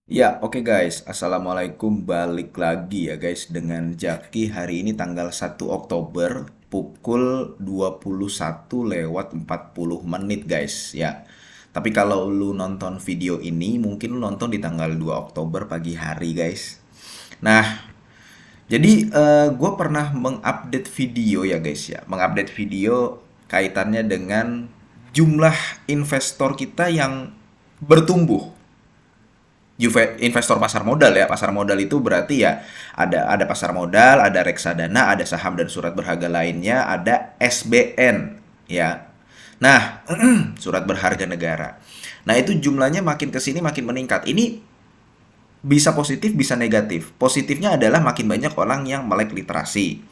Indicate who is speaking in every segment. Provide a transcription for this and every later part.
Speaker 1: Ya, oke guys. Assalamualaikum. Balik lagi ya guys dengan Jaki hari ini tanggal 1 Oktober pukul 21:40 guys ya. Tapi kalau lu nonton video ini mungkin lu nonton di tanggal 2 Oktober pagi hari guys. Nah, jadi gue pernah mengupdate video ya guys ya. Mengupdate video kaitannya dengan jumlah investor kita yang bertumbuh. Investor pasar modal ya. Pasar modal itu berarti ya ada pasar modal, ada reksadana, ada saham dan surat berharga lainnya, ada SBN ya. Nah, surat berharga negara. Nah, itu jumlahnya makin ke sini makin meningkat. Ini bisa positif, bisa negatif. Positifnya adalah makin banyak orang yang melek literasi.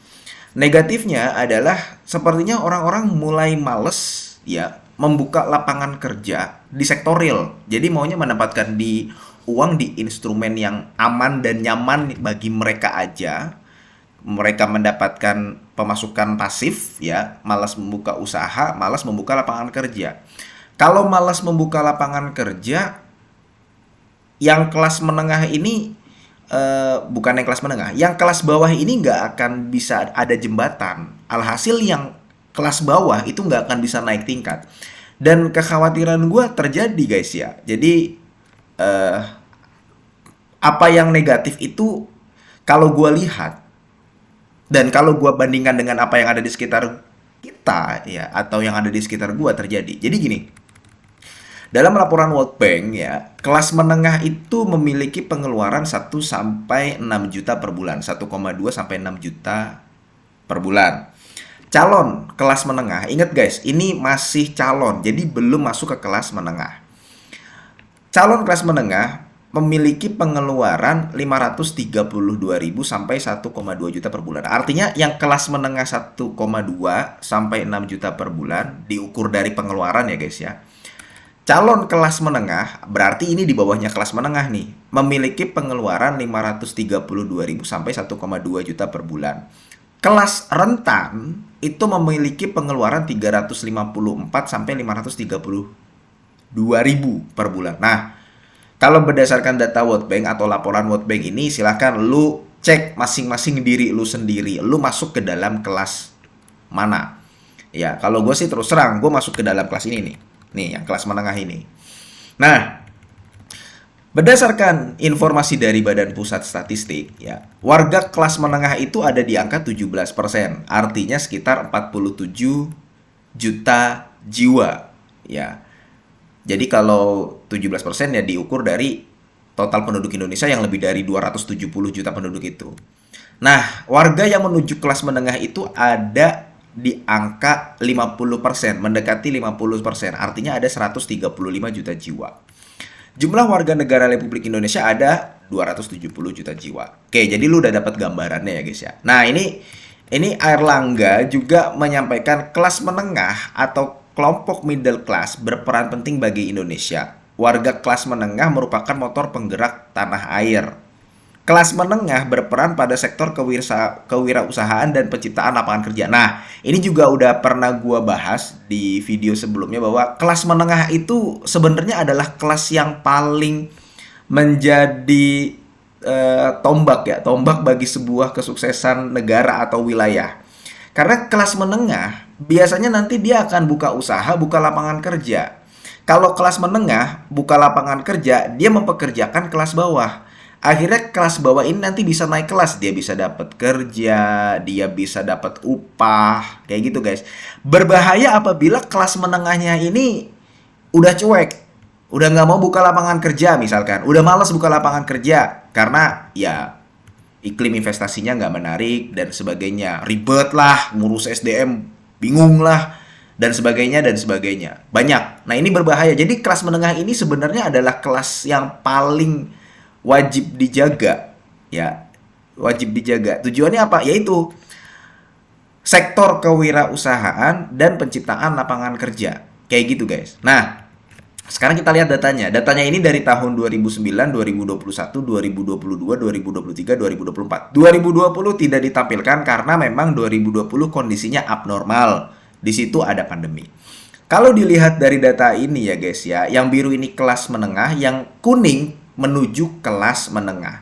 Speaker 1: Negatifnya adalah sepertinya orang-orang mulai males ya membuka lapangan kerja di sektor real. Jadi maunya mendapatkan uang di instrumen yang aman dan nyaman bagi mereka aja. Mereka mendapatkan pemasukan pasif ya, malas membuka usaha, malas membuka lapangan kerja. Kalau malas membuka lapangan kerja, yang kelas menengah ini bukan yang kelas menengah, yang kelas bawah ini nggak akan bisa ada jembatan. Alhasil yang kelas bawah itu nggak akan bisa naik tingkat. Dan kekhawatiran gue terjadi guys ya. Jadi eh, apa yang negatif itu kalau gue lihat dan kalau gue bandingkan dengan apa yang ada di sekitar kita ya atau yang ada di sekitar gue terjadi. Jadi gini, dalam laporan World Bank ya, kelas menengah itu memiliki pengeluaran 1 sampai 6 juta per bulan, 1,2 sampai 6 juta per bulan. Calon kelas menengah, ingat guys, ini masih calon, jadi belum masuk ke kelas menengah. Calon kelas menengah memiliki pengeluaran 532.000 sampai 1,2 juta per bulan. Artinya yang kelas menengah 1,2 sampai 6 juta per bulan diukur dari pengeluaran ya guys ya. Calon kelas menengah, berarti ini di bawahnya kelas menengah nih, memiliki pengeluaran 532.000 sampai 1,2 juta per bulan. Kelas rentan itu memiliki pengeluaran 354 sampai 532.000 per bulan. Nah, kalau berdasarkan data World Bank atau laporan World Bank ini, silahkan lu cek masing-masing diri lu sendiri. Lu masuk ke dalam kelas mana? Ya, kalau gue sih terus terang, gue masuk ke dalam kelas ini nih. Nih, yang kelas menengah ini. Nah, berdasarkan informasi dari Badan Pusat Statistik, ya, warga kelas menengah itu ada di angka 17%, artinya sekitar 47 juta jiwa, ya. Jadi kalau 17% ya diukur dari total penduduk Indonesia yang lebih dari 270 juta penduduk itu. Nah, warga yang menuju kelas menengah itu ada di angka 50%, mendekati 50%, artinya ada 135 juta jiwa. Jumlah warga negara Republik Indonesia ada 270 juta jiwa. Oke, jadi lu udah dapat gambarannya ya guys ya. Nah, ini Airlangga juga menyampaikan kelas menengah atau kelompok middle class berperan penting bagi Indonesia. Warga kelas menengah merupakan motor penggerak tanah air. Kelas menengah berperan pada sektor kewirausahaan dan penciptaan lapangan kerja. Nah, ini juga udah pernah gua bahas di video sebelumnya bahwa kelas menengah itu sebenarnya adalah kelas yang paling menjadi tombak ya, tombak bagi sebuah kesuksesan negara atau wilayah. Karena kelas menengah biasanya nanti dia akan buka usaha, buka lapangan kerja. Kalau kelas menengah buka lapangan kerja, dia mempekerjakan kelas bawah. Akhirnya kelas bawah ini nanti bisa naik kelas, dia bisa dapat kerja, dia bisa dapat upah, kayak gitu guys. Berbahaya apabila kelas menengahnya ini udah cuek, udah nggak mau buka lapangan kerja misalkan, udah malas buka lapangan kerja karena ya iklim investasinya nggak menarik dan sebagainya, ribet lah, ngurus SDM, bingung lah dan sebagainya dan sebagainya. Banyak. Nah, ini berbahaya. Jadi kelas menengah ini sebenarnya adalah kelas yang paling wajib dijaga ya, wajib dijaga. Tujuannya apa? Yaitu sektor kewirausahaan dan penciptaan lapangan kerja, kayak gitu guys. Nah, sekarang kita lihat datanya. Datanya ini dari tahun 2009, 2021, 2022, 2023, 2024. 2020 tidak ditampilkan karena memang 2020 kondisinya abnormal. Di situ ada pandemi. Kalau dilihat dari data ini ya guys ya, yang biru ini kelas menengah, yang kuning menuju kelas menengah.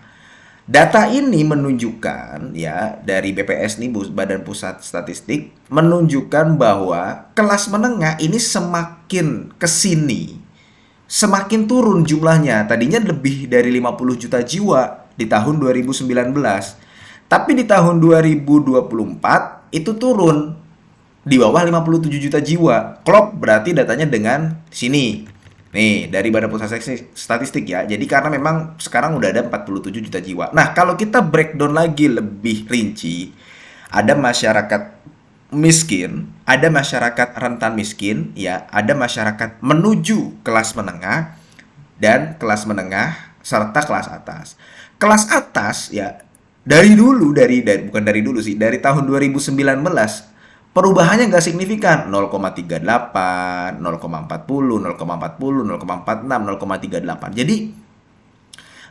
Speaker 1: Data ini menunjukkan ya dari BPS nih, Badan Pusat Statistik, menunjukkan bahwa kelas menengah ini semakin kesini semakin turun jumlahnya. Tadinya lebih dari 50 juta jiwa di tahun 2019. Tapi di tahun 2024 itu turun di bawah 57 juta jiwa. Klop berarti datanya dengan sini. Nih, dari Badan Pusat Statistik ya. Jadi karena memang sekarang udah ada 47 juta jiwa. Nah, kalau kita breakdown lagi lebih rinci, ada masyarakat miskin, ada masyarakat rentan miskin, ya, ada masyarakat menuju kelas menengah dan kelas menengah serta kelas atas. Kelas atas ya dari dulu bukan dari dulu sih, dari tahun 2019 perubahannya nggak signifikan, 0,38, 0,40, 0,40, 0,46, 0,38. Jadi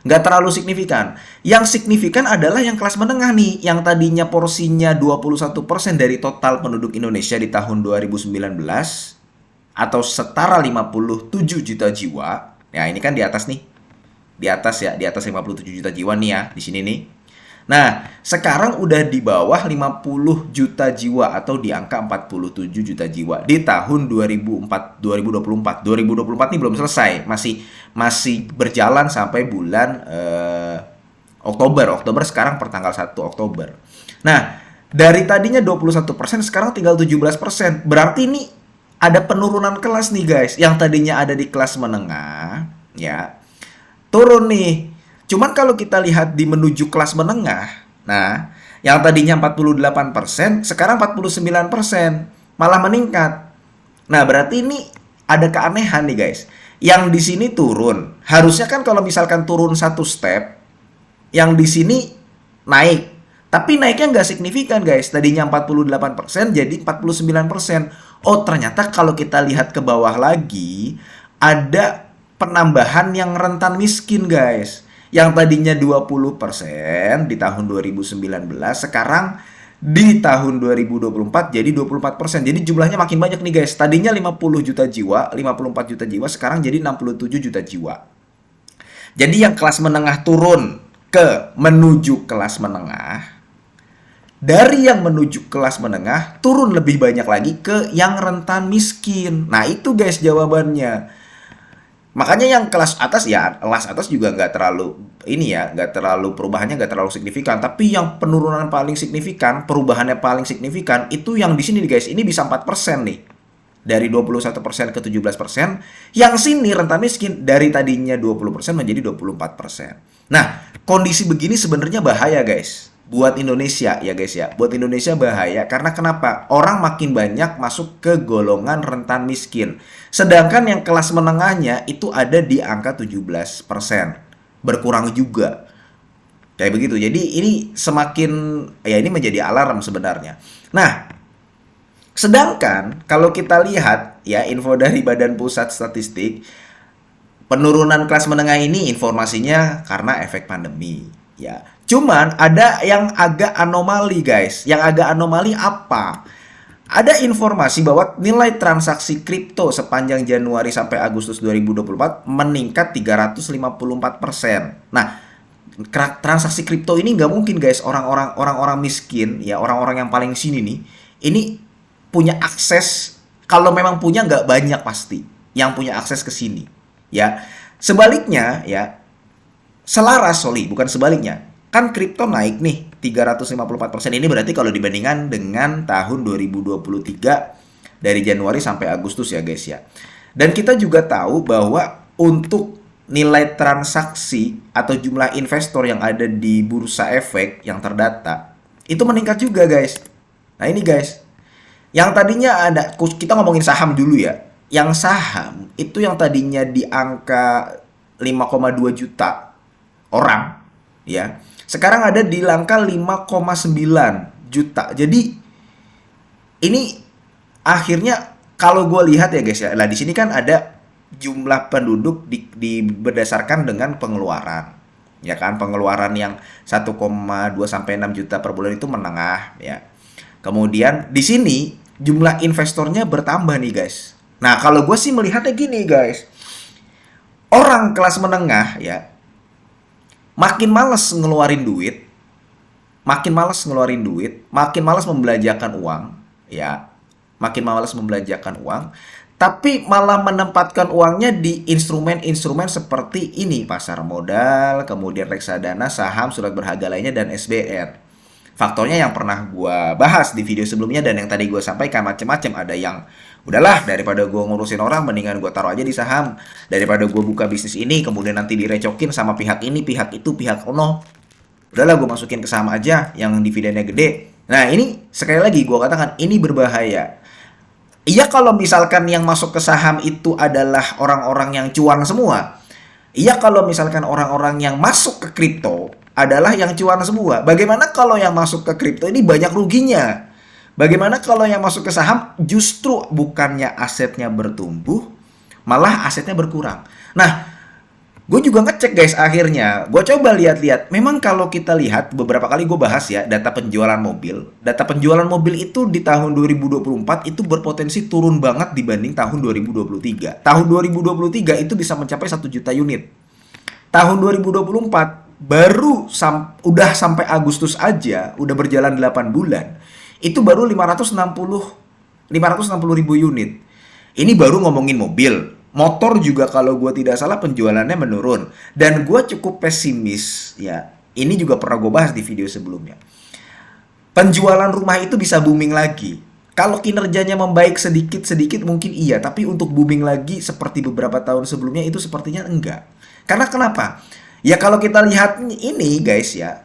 Speaker 1: nggak terlalu signifikan. Yang signifikan adalah yang kelas menengah nih, yang tadinya porsinya 21% dari total penduduk Indonesia di tahun 2019 atau setara 57 juta jiwa. Ya, ini kan di atas nih. Di atas ya, di atas 57 juta jiwa nih ya, di sini nih. Nah, sekarang udah di bawah 50 juta jiwa atau di angka 47 juta jiwa di tahun 2024. 2024 ini belum selesai, masih berjalan sampai bulan Oktober. Oktober sekarang pertanggal 1 Oktober. Nah, dari tadinya 21% sekarang tinggal 17%. Berarti ini ada penurunan kelas nih guys. Yang tadinya ada di kelas menengah, ya, turun nih. Cuman kalau kita lihat di menuju kelas menengah, nah, yang tadinya 48%, sekarang 49%, malah meningkat. Nah, berarti ini ada keanehan nih guys. Yang di sini turun. Harusnya kan kalau misalkan turun satu step, yang di sini naik. Tapi naiknya nggak signifikan guys. Tadinya 48% jadi 49%. Oh, ternyata kalau kita lihat ke bawah lagi, ada penambahan yang rentan miskin guys. Yang tadinya 20% di tahun 2019, sekarang di tahun 2024 jadi 24%. Jadi jumlahnya makin banyak nih guys. Tadinya 50 juta jiwa, 54 juta jiwa, sekarang jadi 67 juta jiwa. Jadi yang kelas menengah turun ke menuju kelas menengah. Dari yang menuju kelas menengah turun lebih banyak lagi ke yang rentan miskin. Nah, itu guys jawabannya. Makanya yang kelas atas ya, kelas atas juga nggak terlalu ini ya, nggak terlalu perubahannya nggak terlalu signifikan. Tapi yang penurunan paling signifikan, perubahannya paling signifikan itu yang di sini nih guys. Ini bisa 4% nih. Dari 21% ke 17%. Yang sini rentan miskin dari tadinya 20% menjadi 24%. Nah, kondisi begini sebenarnya bahaya guys. Buat Indonesia ya guys ya. Buat Indonesia bahaya karena kenapa? Orang makin banyak masuk ke golongan rentan miskin. Sedangkan yang kelas menengahnya itu ada di angka 17%. Berkurang juga. Kayak begitu. Jadi ini semakin ya ini menjadi alarm sebenarnya. Nah, sedangkan kalau kita lihat ya info dari Badan Pusat Statistik, penurunan kelas menengah ini informasinya karena efek pandemi ya. Cuman ada yang agak anomali guys. Yang agak anomali apa? Ada informasi bahwa nilai transaksi kripto sepanjang Januari sampai Agustus 2024 meningkat 354%. Nah, transaksi kripto ini nggak mungkin guys orang-orang miskin ya, orang-orang yang paling sini nih, ini punya akses. Kalau memang punya nggak banyak pasti yang punya akses ke sini ya. Sebaliknya ya, bukan sebaliknya. Kan kripto naik nih 354%. Ini berarti kalau dibandingkan dengan tahun 2023 dari Januari sampai Agustus ya guys ya. Dan kita juga tahu bahwa untuk nilai transaksi atau jumlah investor yang ada di bursa efek yang terdata itu meningkat juga guys. Nah ini guys, yang tadinya ada, kita ngomongin saham dulu ya. Yang saham itu yang tadinya di angka 5,2 juta orang ya, sekarang ada di angka 5,9 juta. Jadi ini akhirnya kalau gue lihat ya guys ya, lah di sini kan ada jumlah penduduk berdasarkan dengan pengeluaran, ya kan, pengeluaran yang 1,2 sampai 6 juta per bulan itu menengah ya. Kemudian di sini jumlah investornya bertambah nih guys. Nah kalau gue sih melihatnya gini guys, orang kelas menengah ya, makin males ngeluarin duit, makin males ngeluarin duit, makin males membelanjakan uang, ya, makin males membelanjakan uang, tapi malah menempatkan uangnya di instrumen-instrumen seperti ini, pasar modal, kemudian reksadana, saham, surat berharga lainnya, dan SBR. Faktornya yang pernah gue bahas di video sebelumnya dan yang tadi gue sampaikan macam-macam. Ada yang udahlah, daripada gue ngurusin orang, mendingan gue taruh aja di saham. Daripada gue buka bisnis ini, kemudian nanti direcokin sama pihak ini, pihak itu, pihak ono. Udahlah, gue masukin ke saham aja yang dividennya gede. Nah, ini sekali lagi gue katakan, ini berbahaya. Iya, kalau misalkan yang masuk ke saham itu adalah orang-orang yang cuan semua. Iya, kalau misalkan orang-orang yang masuk ke kripto adalah yang cuan semua. Bagaimana kalau yang masuk ke kripto ini banyak ruginya? Bagaimana kalau yang masuk ke saham justru bukannya asetnya bertumbuh, malah asetnya berkurang? Nah, gue juga ngecek guys, akhirnya gue coba lihat-lihat. Memang kalau kita lihat, beberapa kali gue bahas ya, data penjualan mobil. Data penjualan mobil itu di tahun 2024 itu berpotensi turun banget dibanding tahun 2023. Tahun 2023 itu bisa mencapai 1 juta unit. Tahun 2024 baru udah sampai Agustus aja, udah berjalan 8 bulan. Itu baru 560 ribu unit. Ini baru ngomongin mobil. Motor juga kalau gue tidak salah penjualannya menurun. Dan gue cukup pesimis ya. Ini juga pernah gue bahas di video sebelumnya. Penjualan rumah itu bisa booming lagi. Kalau kinerjanya membaik sedikit-sedikit mungkin iya. Tapi untuk booming lagi seperti beberapa tahun sebelumnya itu sepertinya enggak. Karena kenapa? Ya kalau kita lihat ini guys ya.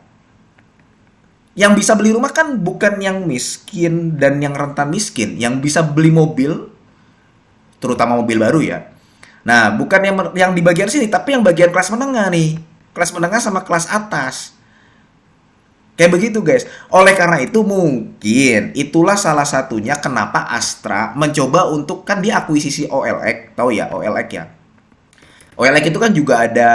Speaker 1: Yang bisa beli rumah kan bukan yang miskin dan yang rentan miskin. Yang bisa beli mobil, terutama mobil baru ya. Nah, bukan yang di bagian sini, tapi yang bagian kelas menengah nih. Kelas menengah sama kelas atas. Kayak begitu guys. Oleh karena itu mungkin itulah salah satunya kenapa Astra mencoba untuk, kan dia akuisisi OLX. Tahu ya OLX ya? OLX itu kan juga ada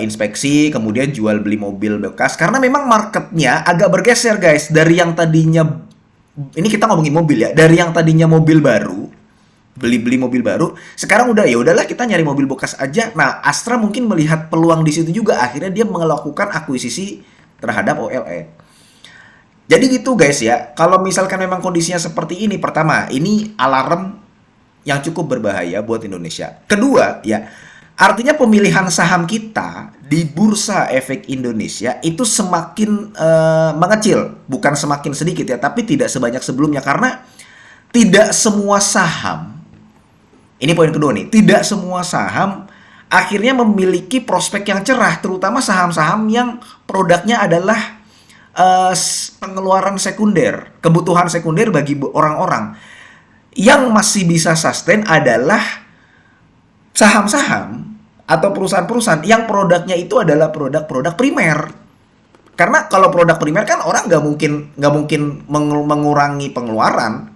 Speaker 1: inspeksi, kemudian jual beli mobil bekas. Karena memang marketnya agak bergeser guys. Dari yang tadinya, ini kita ngomongin mobil ya. Dari yang tadinya mobil baru, beli mobil baru, sekarang udah ya udahlah kita nyari mobil bekas aja. Nah, Astra mungkin melihat peluang di situ juga, akhirnya dia melakukan akuisisi terhadap OLX. Jadi gitu guys ya. Kalau misalkan memang kondisinya seperti ini, pertama, ini alarm yang cukup berbahaya buat Indonesia. Kedua, ya, artinya pemilihan saham kita di Bursa Efek Indonesia itu semakin mengecil, bukan semakin sedikit ya, tapi tidak sebanyak sebelumnya karena tidak semua saham. Ini poin kedua nih, tidak semua saham akhirnya memiliki prospek yang cerah, terutama saham-saham yang produknya adalah pengeluaran sekunder, kebutuhan sekunder bagi orang-orang. Yang masih bisa sustain adalah saham-saham atau perusahaan-perusahaan yang produknya itu adalah produk-produk primer. Karena kalau produk primer kan orang nggak mungkin mengurangi pengeluaran.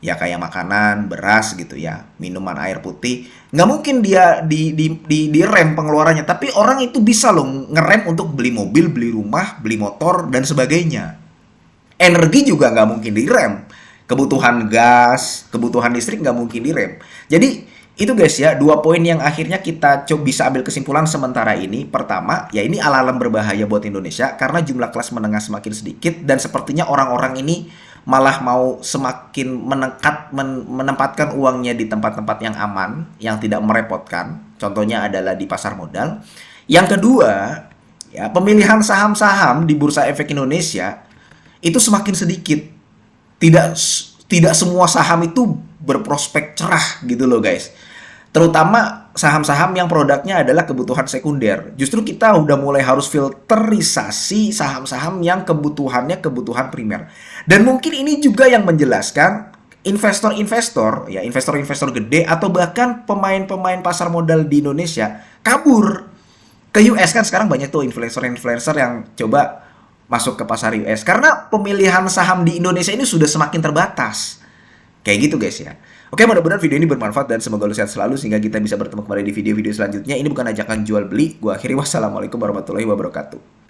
Speaker 1: Ya kayak makanan, beras gitu ya, minuman air putih. Nggak mungkin dia di rem pengeluarannya. Tapi orang itu bisa loh ngerem untuk beli mobil, beli rumah, beli motor, dan sebagainya. Energi juga nggak mungkin direm. Kebutuhan gas, kebutuhan listrik nggak mungkin direm. Jadi itu guys ya, 2 poin yang akhirnya kita bisa ambil kesimpulan sementara ini. Pertama, ya ini alarm berbahaya buat Indonesia karena jumlah kelas menengah semakin sedikit dan sepertinya orang-orang ini malah mau semakin menempatkan uangnya di tempat-tempat yang aman, yang tidak merepotkan. Contohnya adalah di pasar modal. Yang kedua, ya pemilihan saham-saham di Bursa Efek Indonesia itu semakin sedikit. Tidak semua saham itu berprospek cerah gitu loh guys. Terutama saham-saham yang produknya adalah kebutuhan sekunder. Justru kita udah mulai harus filterisasi saham-saham yang kebutuhannya kebutuhan primer. Dan mungkin ini juga yang menjelaskan investor-investor, ya investor-investor gede atau bahkan pemain-pemain pasar modal di Indonesia kabur ke US. Kan sekarang banyak tuh influencer-influencer yang coba masuk ke pasar US karena pemilihan saham di Indonesia ini sudah semakin terbatas. Kayak gitu guys ya. Oke, mudah-mudahan video ini bermanfaat dan semoga lu sehat selalu sehingga kita bisa bertemu kembali di video-video selanjutnya. Ini bukan ajakan jual beli. Gua akhiri, wassalamualaikum warahmatullahi wabarakatuh.